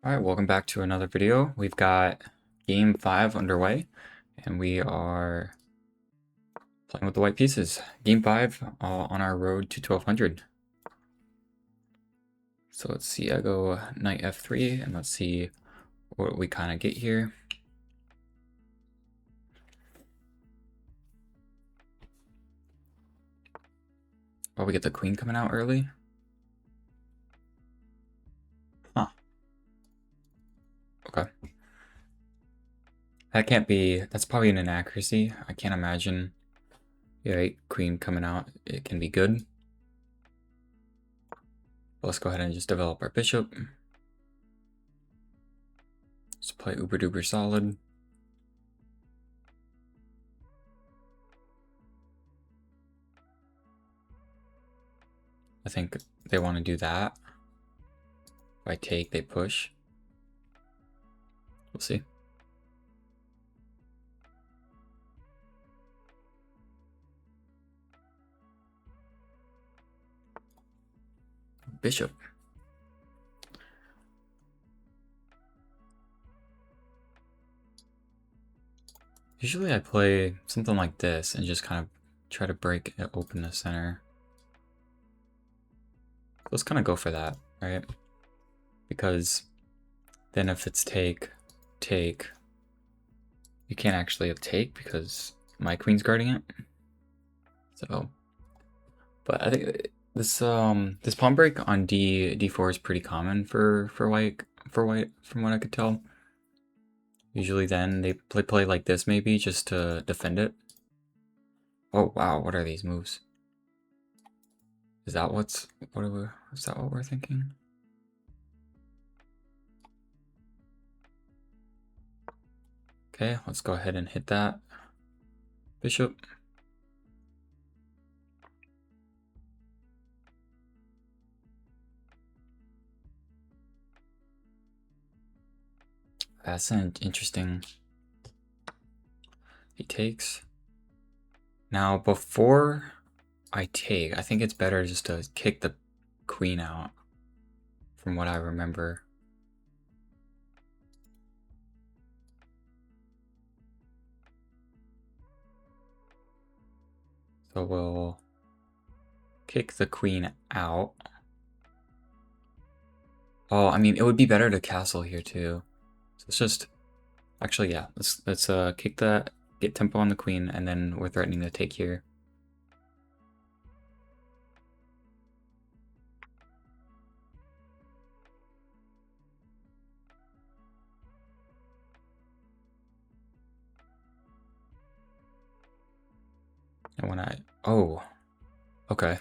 All right, welcome back to another video. We've got game 5 underway, and we are playing with the white pieces. Game 5 on our road to 1200. So let's see, I go knight f3, and let's see what we kind of get here. Oh, we get the queen coming out early? Huh. Okay. That can't be, that's probably an inaccuracy. I can't imagine, yeah, queen coming out. It can be good. Let's go ahead and just develop our bishop. Let's play uber duper solid. I think they want to do that. If I take, they push. We'll see. Bishop. Usually I play something like this and just kind of try to break it open the center. Let's kind of go for that, right? Because then if it's take, you can't actually take because my queen's guarding it. So, but I think this this pawn break on d4 is pretty common for white from what I could tell. Usually then they play like this maybe just to defend it. Oh wow, what are these moves? Is that is that what we're thinking? Okay, let's go ahead and hit that. Bishop. That's an interesting. He takes. Now, before I take, I think it's better just to kick the queen out, from what I remember. So we'll kick the queen out. Oh, I mean, it would be better to castle here too. So let's just, actually, yeah, let's kick that, get tempo on the queen, and then we're threatening to take here. And when oh, okay.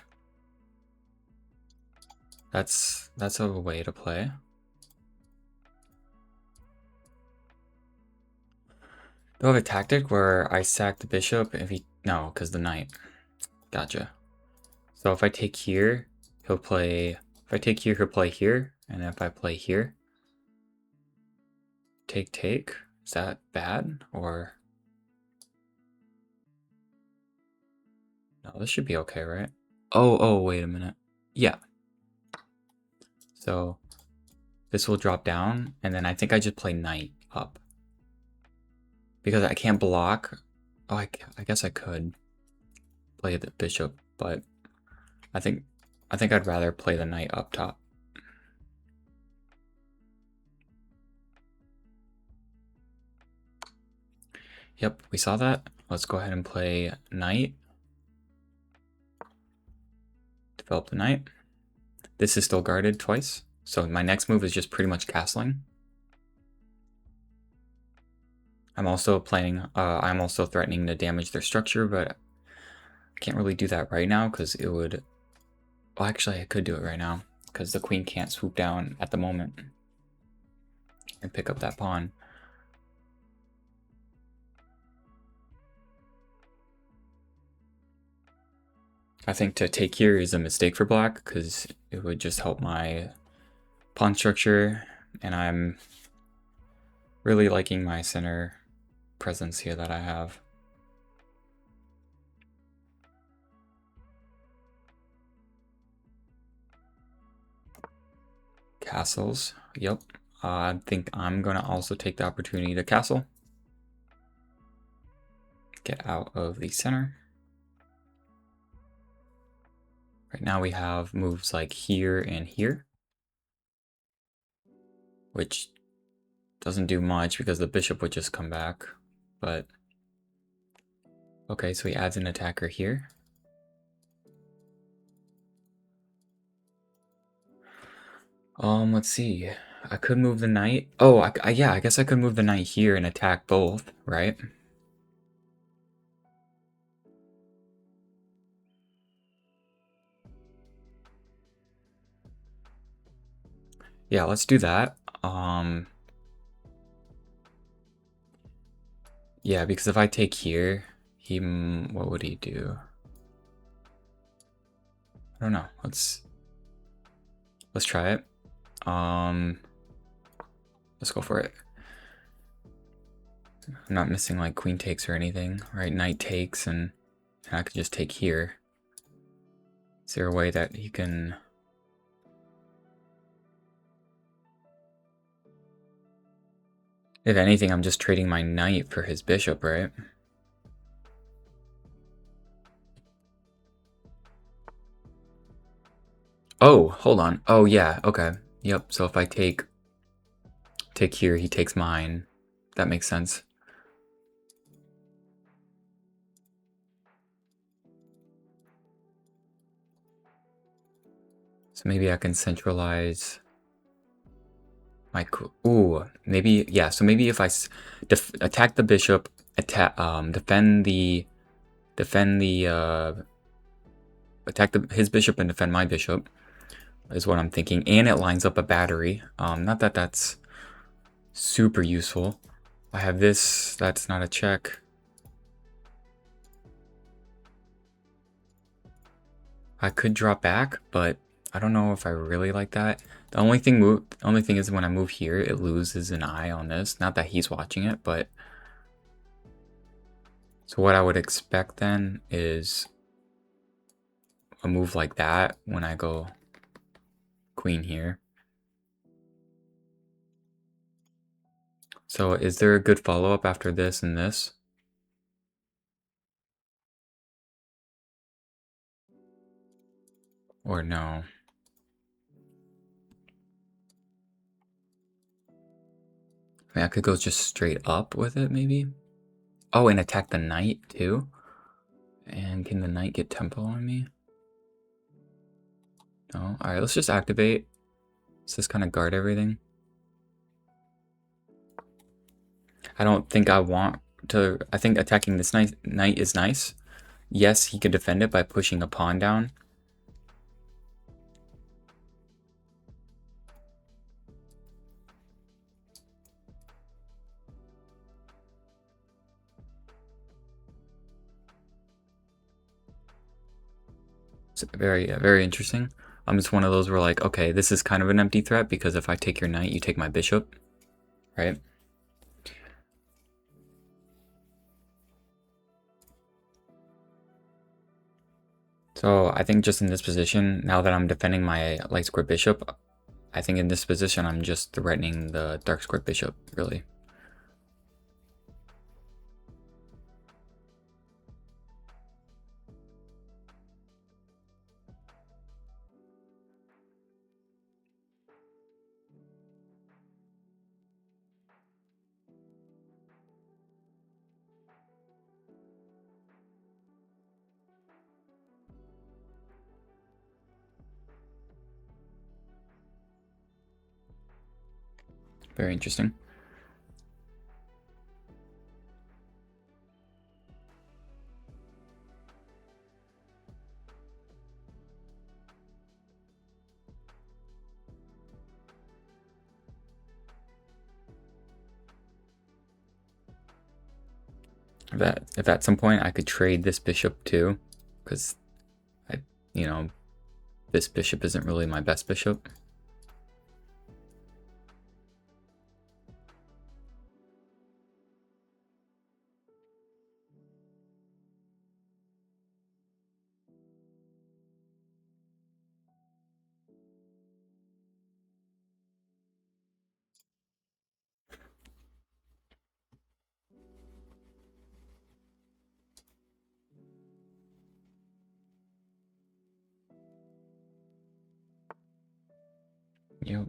That's a way to play. Do I have a tactic where I sack the bishop if he... No, because the knight. Gotcha. So if I take here, he'll play... If I take here, he'll play here. And if I play here... Take. Is that bad? Or... No, this should be okay, right? Oh, wait a minute. Yeah. So this will drop down, and then I think I just play knight up. Because I can't block. Oh, I guess I could play the bishop, but I think I'd rather play the knight up top. Yep, we saw that. Let's go ahead and play knight. Develop the knight. This is still guarded twice, so my next move is just pretty much castling. I'm also I'm also threatening to damage their structure, but I can't really do that right now because it would... Well, actually, I could do it right now because the queen can't swoop down at the moment and pick up that pawn. I think to take here is a mistake for black because it would just help my pawn structure, and I'm really liking my center presence here that I have. Castles, yep. I think I'm gonna also take the opportunity to castle. Get out of the center. Right now we have moves like here and here, which doesn't do much because the bishop would just come back, but okay, so he adds an attacker here. Let's see. I could move the knight. Oh, yeah, I guess I could move the knight here and attack both, right? Yeah, let's do that. Yeah, because if I take here, what would he do? I don't know. Let's try it. Let's go for it. I'm not missing like queen takes or anything, right? Knight takes, and I could just take here. Is there a way that he can... If anything, I'm just trading my knight for his bishop, right? Oh, hold on. Oh, yeah, okay. Yep, so if I take here, he takes mine. That makes sense. So maybe I can centralize my... Ooh, maybe... Yeah, so maybe if I attack the bishop, defend the... attack his bishop and defend my bishop is what I'm thinking. And it lines up a battery. Not that that's super useful. I have this. That's not a check. I could drop back, but I don't know if I really like that. The only thing is when I move here, it loses an eye on this. Not that he's watching it, but... So what I would expect then is a move like that when I go queen here. So is there a good follow-up after this and this? Or no? I mean, I could go just straight up with it, maybe? Oh, and attack the knight, too? And can the knight get tempo on me? No? Alright, let's just activate. Let's just kind of guard everything. I don't think I want to... I think attacking this knight is nice. Yes, he could defend it by pushing a pawn down. It's very interesting. It's one of those where like, okay, this is kind of an empty threat because if I take your knight, you take my bishop, right? So I think just in this position, now that I'm defending my light square bishop, I think in this position, I'm just threatening the dark square bishop, really. Very interesting. If at some point I could trade this bishop too, because you know, this bishop isn't really my best bishop. Yep.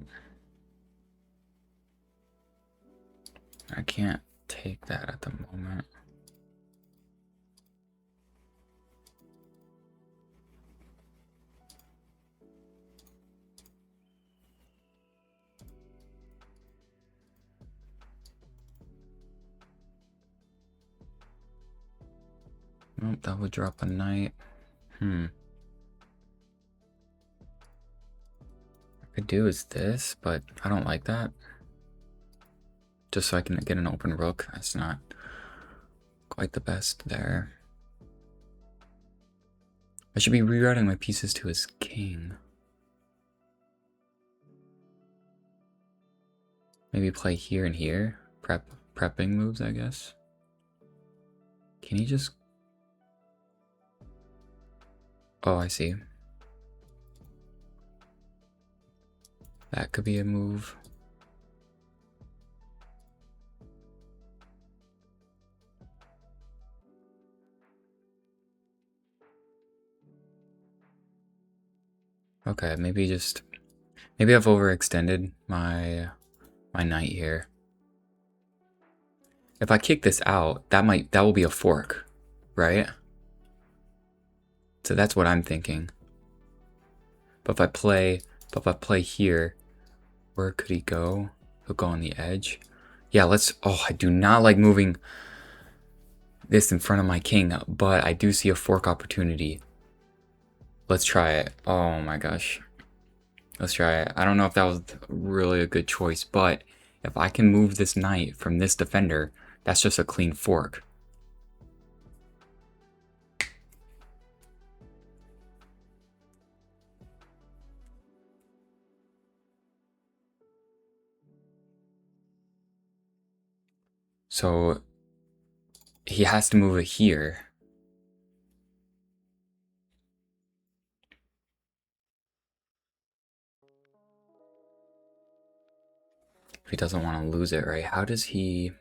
I can't take that at the moment. Nope, that would drop a knight. I could do is this, but I don't like that. Just so I can get an open rook. That's not quite the best there. I should be rerouting my pieces to his king. Maybe play here and here. Prepping moves, I guess. Can he just... Oh, I see. That could be a move. Okay, maybe I've overextended my knight here. If I kick this out, that will be a fork, right? So that's what I'm thinking. But if I play here, where could he go? He'll go on the edge. Yeah, oh, I do not like moving this in front of my king, but I do see a fork opportunity. Let's try it. Oh my gosh. Let's try it. I don't know if that was really a good choice, but if I can move this knight from this defender, that's just a clean fork. So he has to move it here. If he doesn't want to lose it, right? How does he...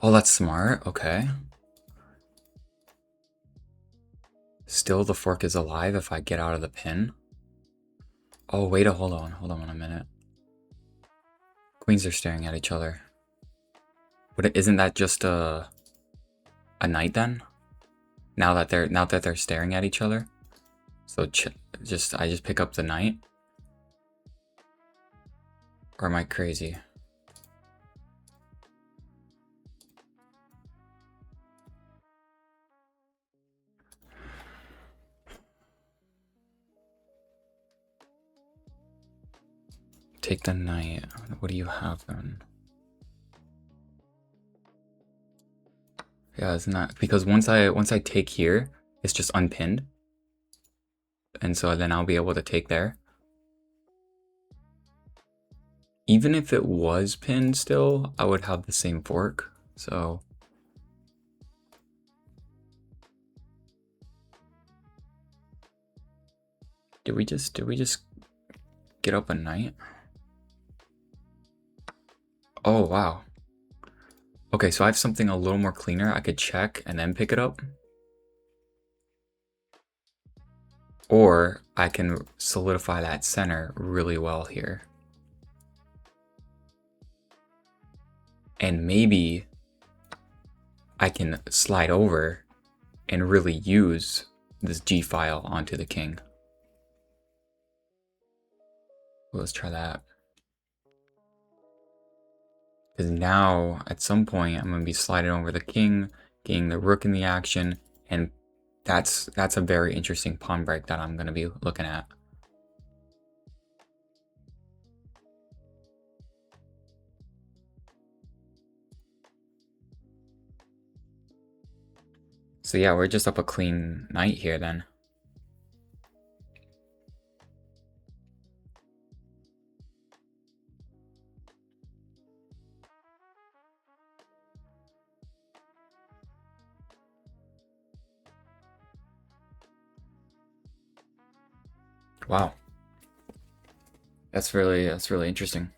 Oh, that's smart. Okay. Still, the fork is alive if I get out of the pin. Oh, wait, hold on a minute. Queens are staring at each other. But isn't that just a knight then? Now that they're staring at each other? So I just pick up the knight? Or am I crazy? Take the knight. What do you have then? Yeah, isn't that because once I take here, it's just unpinned. And so then I'll be able to take there. Even if it was pinned still, I would have the same fork. So did we just get up a knight? Oh wow. Okay, so I have something a little more cleaner. I could check and then pick it up. Or I can solidify that center really well here. And maybe I can slide over and really use this G file onto the king. Well, let's try that. Because now, at some point, I'm going to be sliding over the king, getting the rook in the action, and that's a very interesting pawn break that I'm going to be looking at. So yeah, we're just up a clean knight here then. Wow. That's really interesting.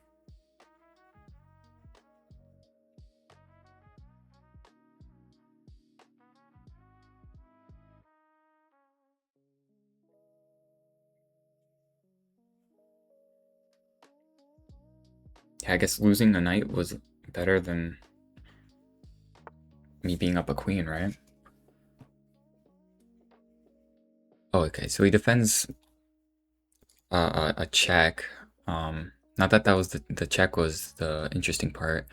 Yeah, I guess losing a knight was better than me being up a queen, right? Oh, okay. So he defends a check. Not that that was the check was the interesting part.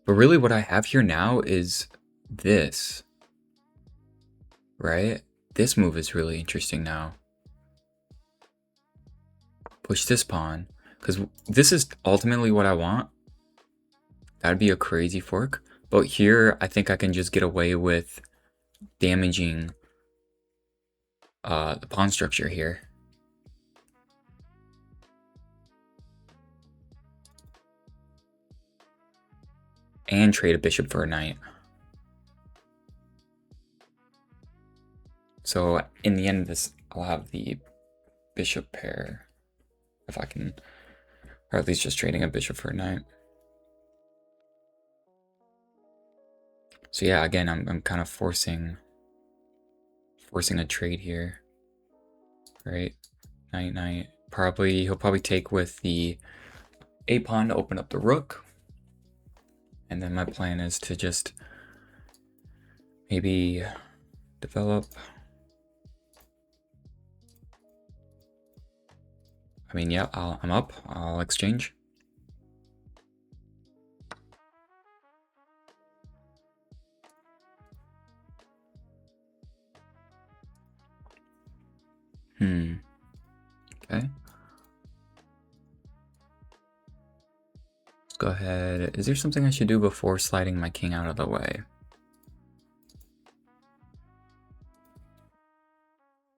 But really what I have here now is this, right? This move is really interesting now. Push this pawn, because this is ultimately what I want. That'd be a crazy fork. But here, I think I can just get away with damaging the pawn structure here. And trade a bishop for a knight. So in the end of this, I'll have the bishop pair, if I can, or at least just trading a bishop for a knight. So yeah, again, I'm kind of forcing a trade here, right? Knight, knight. He'll probably take with the a pawn to open up the rook, and then my plan is to just maybe develop. I mean, yeah, I'm up. I'll exchange. Okay. Let's go ahead. Is there something I should do before sliding my king out of the way?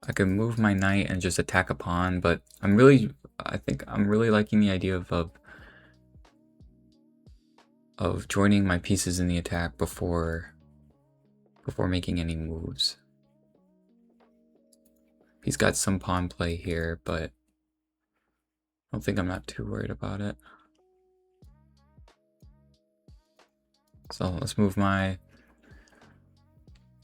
I could move my knight and just attack a pawn, but I think I'm really liking the idea of joining my pieces in the attack before making any moves. He's got some pawn play here, but I don't think I'm not too worried about it. So let's move my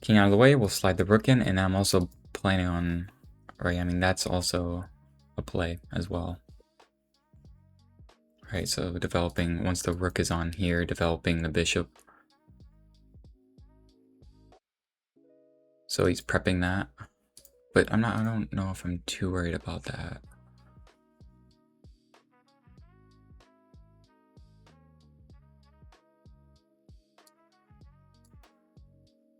king out of the way. We'll slide the rook in, and I'm also planning on, right, I mean, that's also a play as well. Right, so developing, once the rook is on here, developing the bishop. So he's prepping that. But I don't know if I'm too worried about that.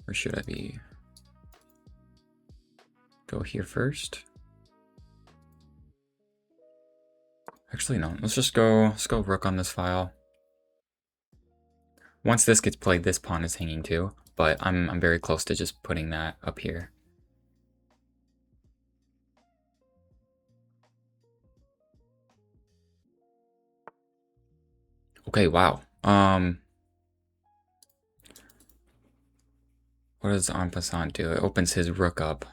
Or should I be? Go here first? Actually, no. Let's go rook on this file. Once this gets played, this pawn is hanging too. But I'm very close to just putting that up here. Okay, wow. What does en passant do? It opens his rook up.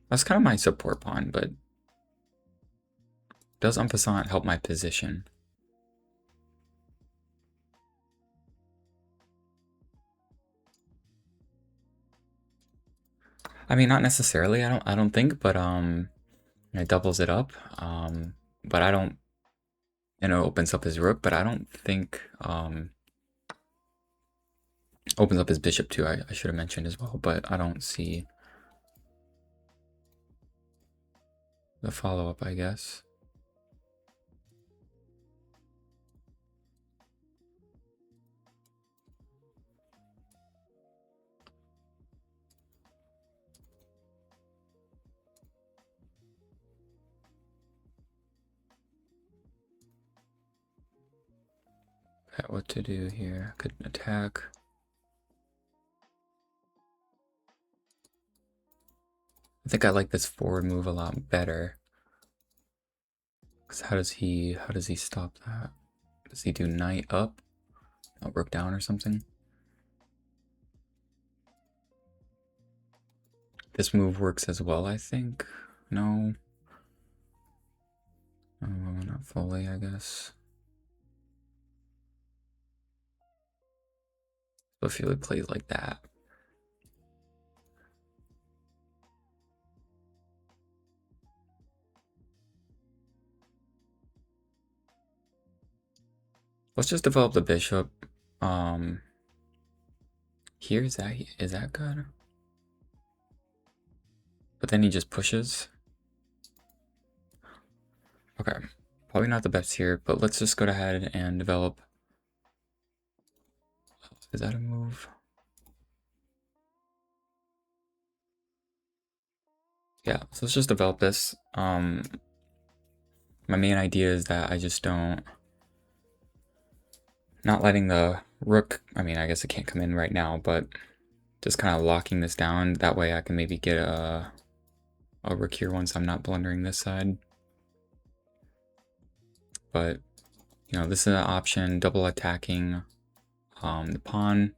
That's kind of my support pawn, but does en passant help my position? I mean, not necessarily. I don't think, but it doubles it up. But I don't. It opens up his rook, but I don't think opens up his bishop too. I should have mentioned as well, but I don't see the follow-up, I guess. Okay, what to do here? Could attack. I think I like this forward move a lot better. Cause how does he stop that? Does he do knight up? Oh, rook down or something? this move works as well, I think. No. Not fully, I guess. So if he plays like that. Let's just develop the bishop. Here, is that good? But then he just pushes. Okay, probably not the best here, but let's just go ahead and develop. Is that a move? Yeah, so let's just develop this. My main idea is that I just don't... Not letting the rook... I mean, I guess it can't come in right now, but just kind of locking this down. That way I can maybe get a rook here once I'm not blundering this side. But, you know, this is an option, double attacking the pawn.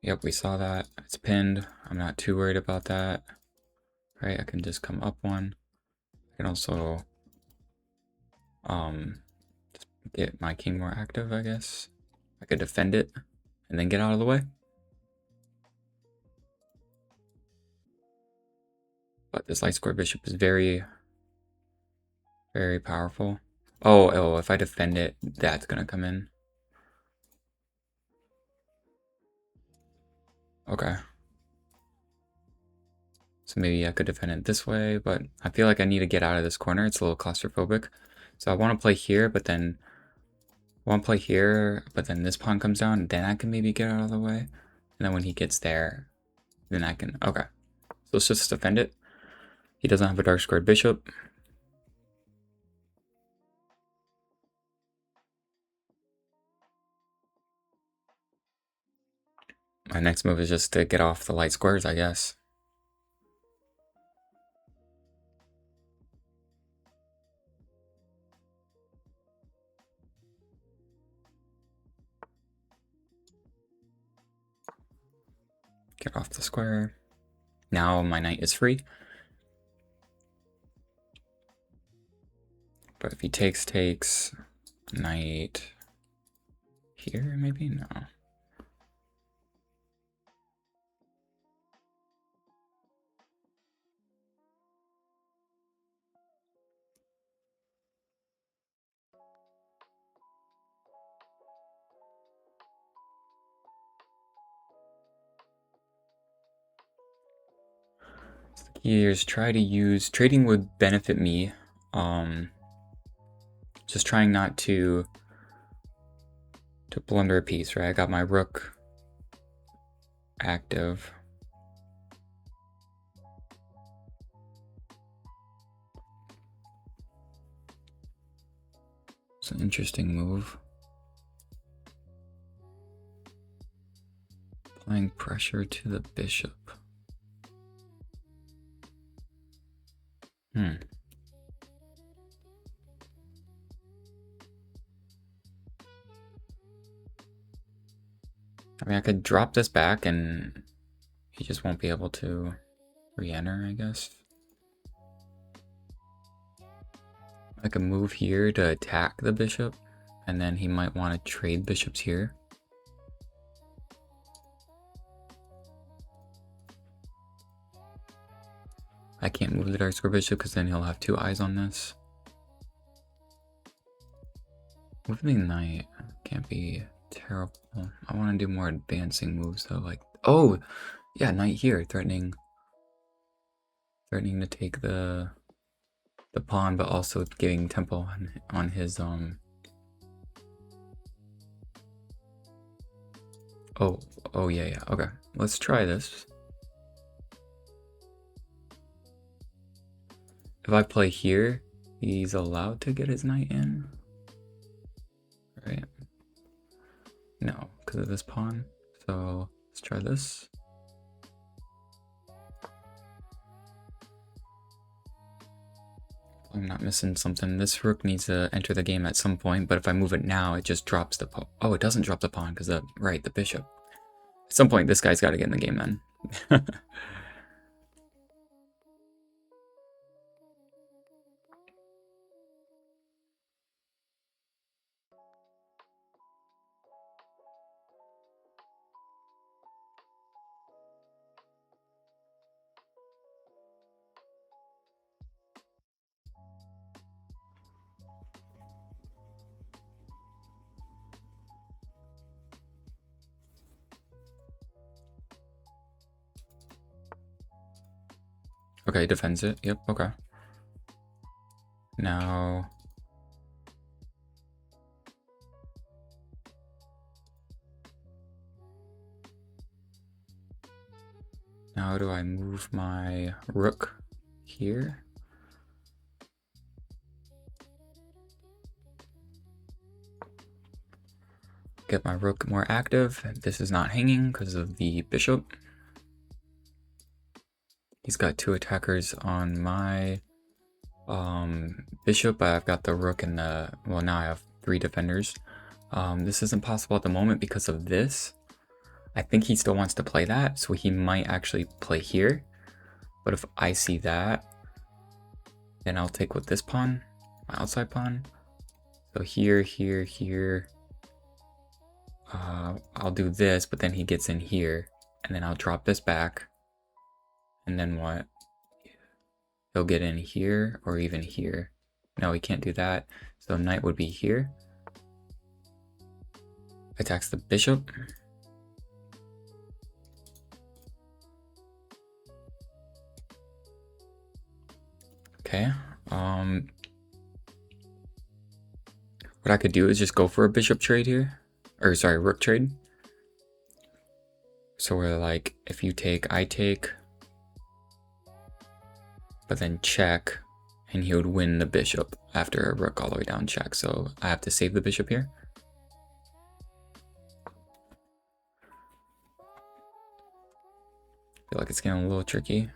Yep, we saw that. It's pinned. I'm not too worried about that. Right, I can just come up one. I can also just get my king more active, I guess. I could defend it and then get out of the way. But this light square bishop is very, very powerful. Oh, if I defend it, that's gonna come in. Okay. So maybe I could defend it this way, but I feel like I need to get out of this corner. It's a little claustrophobic. So I want to play here, but then this pawn comes down, and then I can maybe get out of the way. And then when he gets there, then I can... Okay. So let's just defend it. He doesn't have a dark squared bishop. My next move is just to get off the light squares, I guess. Get off the square. Now my knight is free. But if he takes, knight here, maybe? No. Here's try to use... Trading would benefit me. Just trying not to blunder a piece, right? I got my rook active. It's an interesting move. Applying pressure to the bishop. I mean, I could drop this back and he just won't be able to re-enter, I guess. I could move here to attack the bishop, and then he might want to trade bishops here. I can't move the dark square bishop because then he'll have two eyes on this. Moving the knight can't be terrible. I want to do more advancing moves though, like... Oh! Yeah, knight here, threatening to take the pawn, but also giving tempo on his Oh yeah, okay. Let's try this. If I play here, he's allowed to get his knight in. Right? No, because of this pawn. So let's try this. I'm not missing something. This rook needs to enter the game at some point, but if I move it now, it just drops the pawn. Oh, it doesn't drop the pawn because right, the bishop. At some point, this guy's got to get in the game then. Okay, defends it. Yep, okay. Now... Now do I move my rook here? Get my rook more active. This is not hanging because of the bishop. He's got 2 attackers on my bishop, but I've got the rook and the... Well, now I have 3 defenders. This isn't possible at the moment because of this. I think he still wants to play that, so he might actually play here. But if I see that, then I'll take with this pawn, my outside pawn. So here, here, here. I'll do this, but then he gets in here, and then I'll drop this back. And then what? He'll get in here, or even here. No, he can't do that. So knight would be here. Attacks the bishop. Okay. What I could do is just go for a bishop trade here. Or sorry, rook trade. So we're like, if you take, I take. But then check. And he would win the bishop after a rook all the way down check. So I have to save the bishop here. Feel like it's getting a little tricky.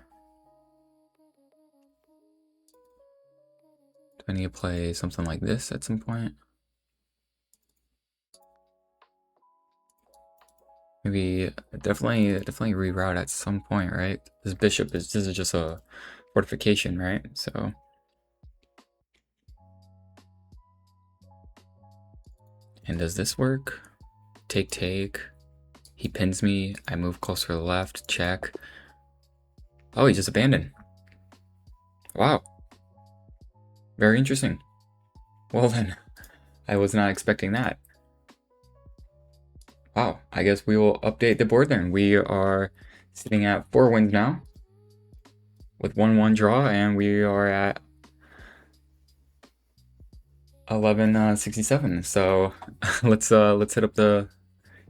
Do I need to play something like this at some point? Maybe definitely reroute at some point, right? This is just a fortification, right? So and does this work? Take. He pins me. I move closer to the left. Check. Oh, he just abandoned. Wow. Very interesting. Well then, I was not expecting that. Wow, I guess we will update the board then. We are sitting at 4 wins now with 1-1 draw, and we are at 1167. So let's hit up the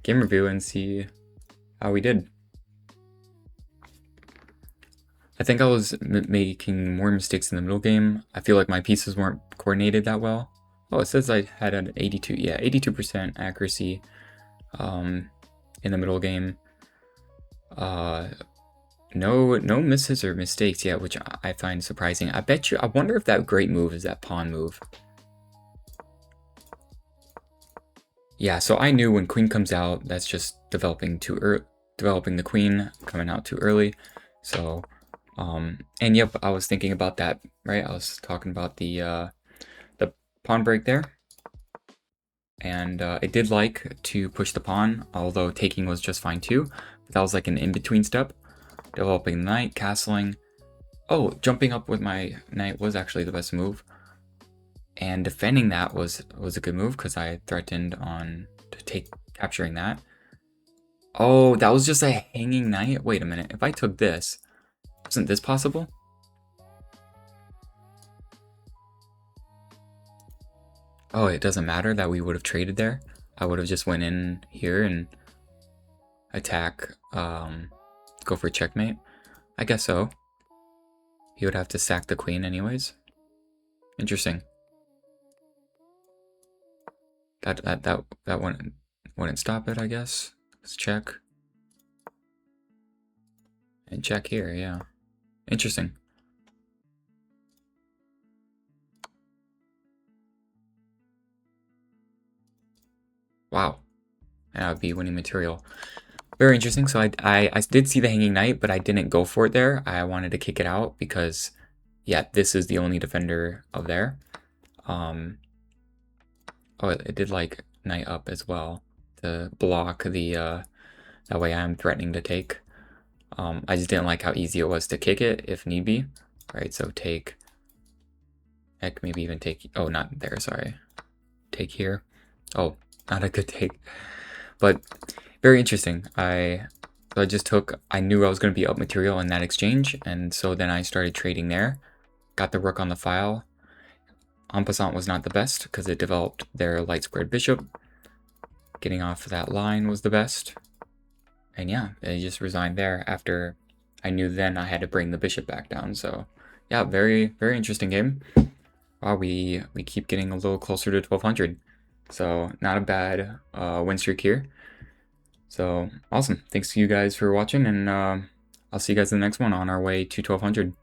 game review and see how we did. I think I was making more mistakes in the middle game. I feel like my pieces weren't coordinated that well. Oh, it says I had an 82% accuracy in the middle game. No misses or mistakes yet, which I find surprising. I wonder if that great move is that pawn move. Yeah, so I knew when queen comes out, that's just developing the queen coming out too early. So, and yep, I was thinking about that, right? I was talking about the pawn break there. And it did like to push the pawn, although taking was just fine too. But that was like an in-between step. Developing the knight, castling. Oh, jumping up with my knight was actually the best move. And defending that was a good move because I threatened on capturing that. Oh, that was just a hanging knight? Wait a minute, if I took this, wasn't this possible? Oh, it doesn't matter that we would have traded there. I would have just went in here and attack, go for checkmate. I guess so. He would have to sack the queen anyways. Interesting. That wouldn't stop it, I guess. Let's check. And check here, yeah. Interesting. Wow. And that would be winning material. Very interesting. So I did see the Hanging Knight, but I didn't go for it there. I wanted to kick it out because, yeah, this is the only defender of there. Oh, it did like Knight up as well to block the, that way I'm threatening to take. I just didn't like how easy it was to kick it if need be. All right, so take, heck, maybe even take, oh, not there, sorry. Take here. Oh, not a good take. But very interesting. So I just took, I knew I was going to be up material in that exchange, and so then I started trading there. Got the rook on the file. En passant was not the best because it developed their light squared bishop. Getting off that line was the best. And yeah, they just resigned there after I knew then I had to bring the bishop back down. So yeah, very, very interesting game. Wow, we keep getting a little closer to 1200. So not a bad win streak here. So awesome. Thanks to you guys for watching, and I'll see you guys in the next one on our way to 1200.